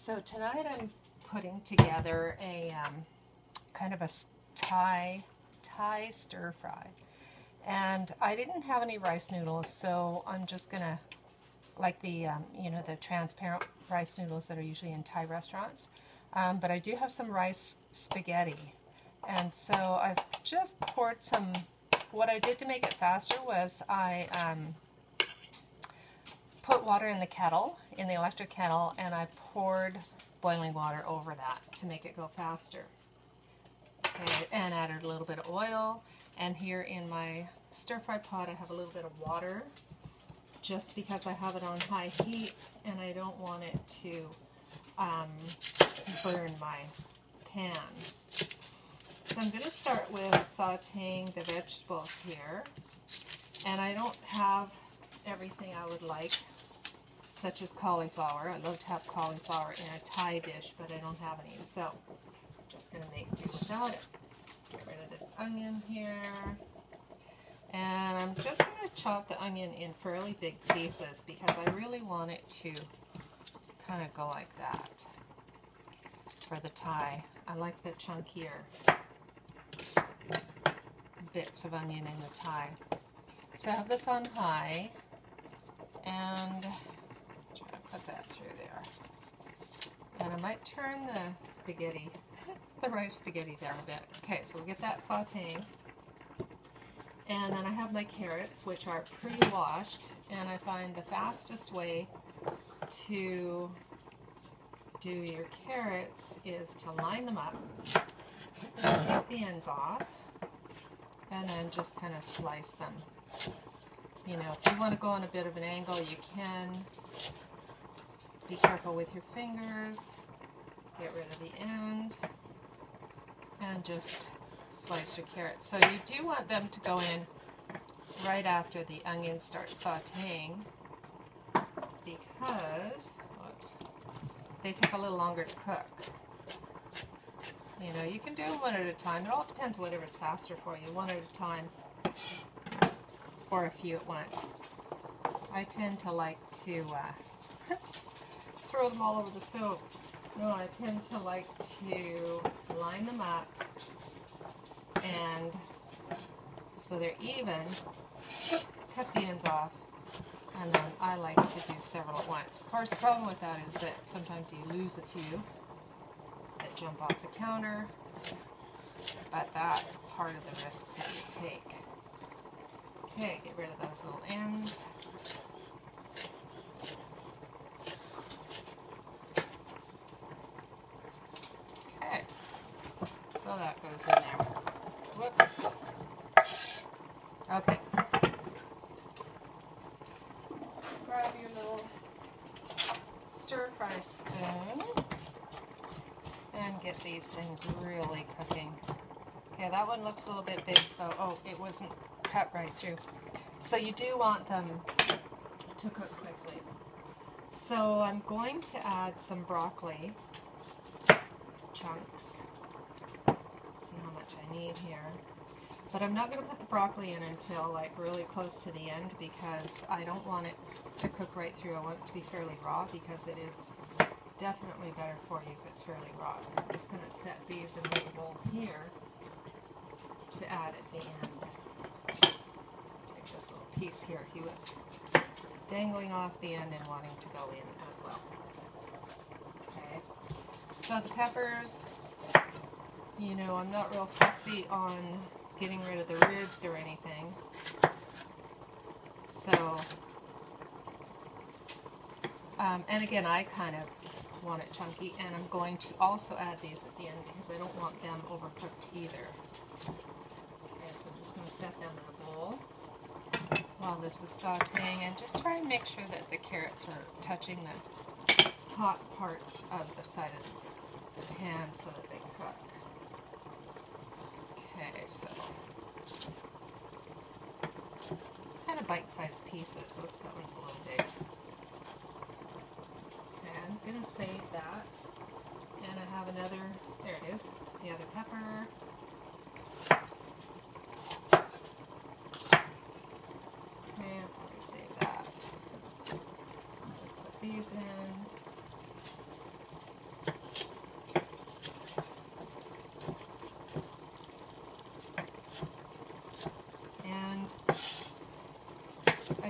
So tonight I'm putting together a kind of a Thai stir fry, and I didn't have any rice noodles, so I'm just gonna, like the the transparent rice noodles that are usually in Thai restaurants, but I do have some rice spaghetti, and so I've just poured some. What I did to make it faster was I put water in the kettle, in the electric kettle, and I poured boiling water over that to make it go faster. Okay, and added a little bit of oil, and here in my stir fry pot I have a little bit of water, just because I have it on high heat and I don't want it to burn my pan. So I'm going to start with sauteing the vegetables here, and I don't have everything I would like, such as cauliflower. I'd love to have cauliflower in a Thai dish, but I don't have any, so I'm just going to make do without it. Get rid of this onion here, and I'm just going to chop the onion in fairly big pieces because I really want it to kind of go like that for the Thai. I like the chunkier bits of onion in the Thai. So I have this on high, and try to put that through there. And I might turn the spaghetti, the rice spaghetti down a bit. Okay, so we'll get that sauteing. And then I have my carrots, which are pre-washed, and I find the fastest way to do your carrots is to line them up, take the ends off, and then just kind of slice them. You know, if you want to go on a bit of an angle, you can. Be careful with your fingers. Get rid of the ends. And just slice your carrots. So you do want them to go in right after the onions start sauteing, because, whoops, they take a little longer to cook. You know, you can do them one at a time. It all depends whatever's faster for you, one at a time or a few at once. I tend to like to throw them all over the stove. No, I tend to like to line them up, and so they're even, cut the ends off, and then I like to do several at once. Of course, the problem with that is that sometimes you lose a few that jump off the counter, but that's part of the risk that you take. Okay, get rid of those little ends. Okay, so that goes in there. Whoops. Okay. Grab your little stir-fry spoon and get these things really cooking. Okay, that one looks a little bit big, so, oh, it wasn't cut right through. So you do want them to cook quickly. So I'm going to add some broccoli chunks. See how much I need here. But I'm not going to put the broccoli in until like really close to the end, because I don't want it to cook right through. I want it to be fairly raw, because it is definitely better for you if it's fairly raw. So I'm just going to set these in a little bowl here to add at the end. Take this little piece here. He was dangling off the end and wanting to go in as well. Okay. So the peppers, you know, I'm not real fussy on getting rid of the ribs or anything. So, and again, I kind of want it chunky, and I'm going to also add these at the end because I don't want them overcooked either. Okay, so I'm just going to set them in a bowl while this is sauteing, and just try and make sure that the carrots are touching the hot parts of the side of the pan so that they cook. Okay, so kind of bite-sized pieces. Whoops, that one's a little big. Okay, I'm going to save that. And I have another, there it is, the other pepper. Okay, I'll probably save that. Just put these in.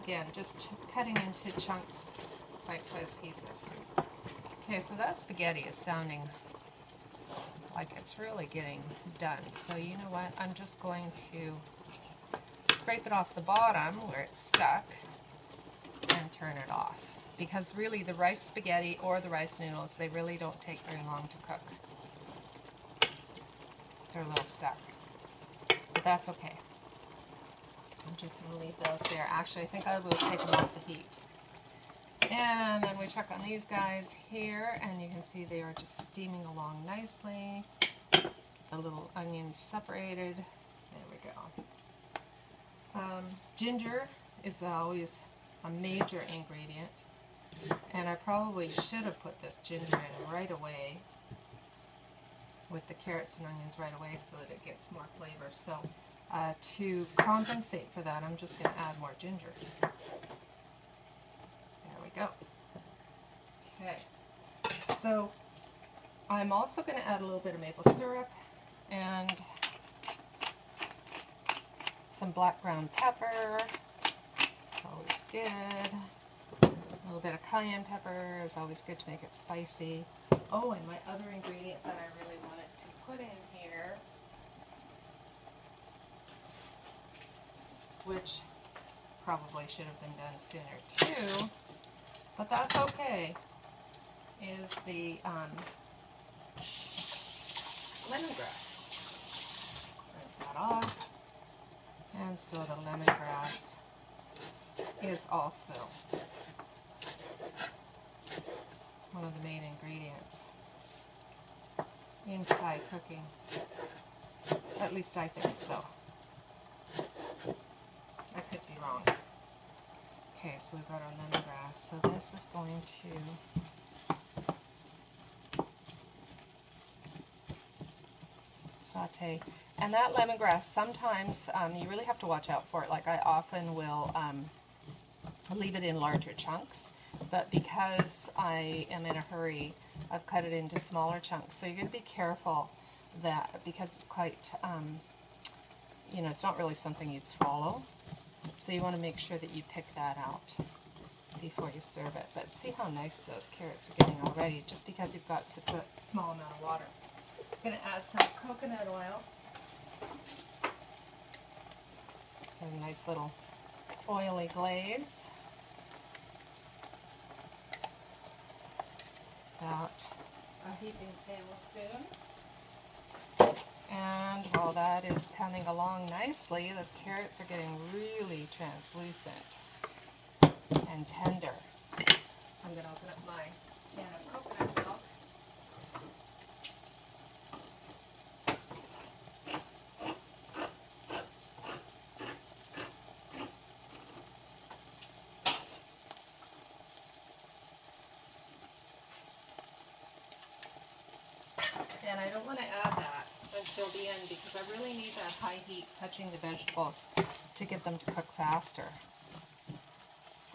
again, just cutting into chunks, bite-sized pieces. Okay, so that spaghetti is sounding like it's really getting done. So you know what? I'm just going to scrape it off the bottom where it's stuck and turn it off. Because really the rice spaghetti or the rice noodles, they really don't take very long to cook. They're a little stuck. But that's okay. I'm just going to leave those there. Actually, I think I will take them off the heat. And then we check on these guys here, and you can see they are just steaming along nicely. The little onions separated. There we go. Ginger is always a major ingredient, and I probably should have put this ginger in right away with the carrots and onions right away so that it gets more flavor. So to compensate for that, I'm just going to add more ginger. Go. Okay, so I'm also going to add a little bit of maple syrup and some black ground pepper, always good. A little bit of cayenne pepper is always good to make it spicy. Oh, and my other ingredient that I really wanted to put in here, which probably should have been done sooner too, but that's okay, is the lemongrass. Rinse that off. And so the lemongrass is also one of the main ingredients in Thai cooking. At least I think so. I could be wrong. Okay, so we've got our lemongrass. So this is going to saute. And that lemongrass, sometimes you really have to watch out for it. Like I often will leave it in larger chunks, but because I am in a hurry, I've cut it into smaller chunks. So you're going to be careful that, because it's quite, you know, it's not really something you'd swallow. So you want to make sure that you pick that out before you serve it. But see how nice those carrots are getting already, just because you've got such a small amount of water. I'm going to add some coconut oil. A nice little oily glaze. About a heaping tablespoon. And while that is coming along nicely, those carrots are getting really translucent and tender. I'm going to open up my can of coconut milk. And I don't want to add that until the end because I really need that high heat touching the vegetables to get them to cook faster.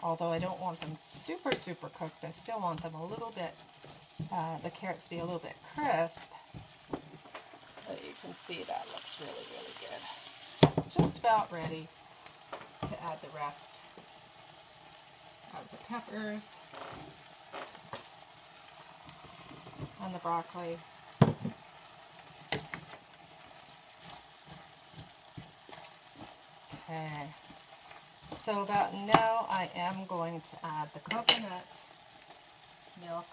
Although I don't want them super cooked, I still want them a little bit, the carrots to be a little bit crisp. But you can see that looks really good. So just about ready to add the rest of the peppers and the broccoli. Okay, so about now I am going to add the coconut milk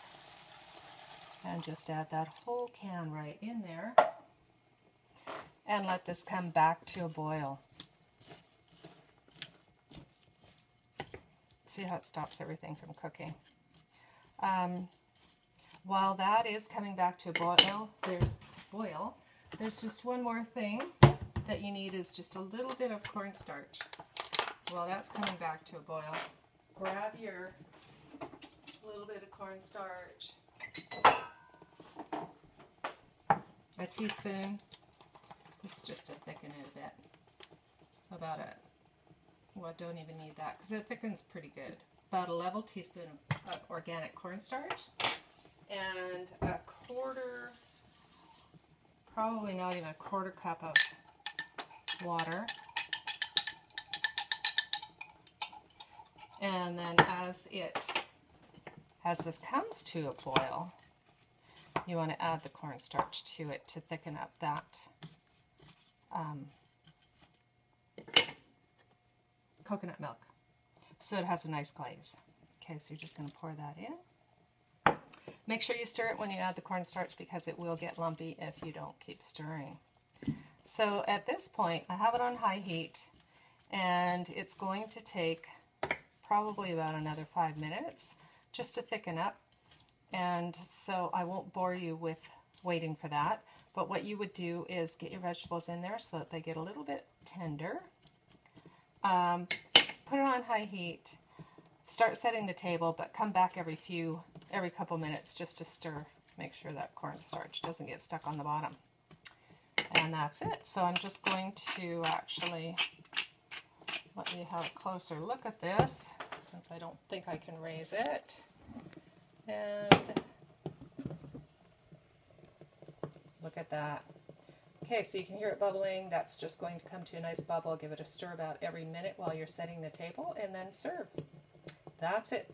and just add that whole can right in there and let this come back to a boil. See how it stops everything from cooking. While that is coming back to a boil, there's just one more thing that you need, is just a little bit of cornstarch. While that's coming back to a boil, grab your little bit of cornstarch, a teaspoon. This is just to thicken it a bit. So about it. Well, I don't even need that because it thickens pretty good. About a level teaspoon of organic cornstarch and a quarter, probably not even a quarter cup of water. And then as this comes to a boil, you want to add the cornstarch to it to thicken up that coconut milk so it has a nice glaze. Okay, so you're just going to pour that in. Make sure you stir it when you add the cornstarch because it will get lumpy if you don't keep stirring. So at this point, I have it on high heat, and it's going to take probably about another 5 minutes just to thicken up. And so I won't bore you with waiting for that, but what you would do is get your vegetables in there so that they get a little bit tender. Put it on high heat, start setting the table, but come back every couple minutes just to stir, make sure that cornstarch doesn't get stuck on the bottom. And that's it. So I'm just going to actually let me have a closer look at this, since I don't think I can raise it. And look at that. Okay, so you can hear it bubbling. That's just going to come to a nice bubble. Give it a stir about every minute while you're setting the table, and then serve. That's it.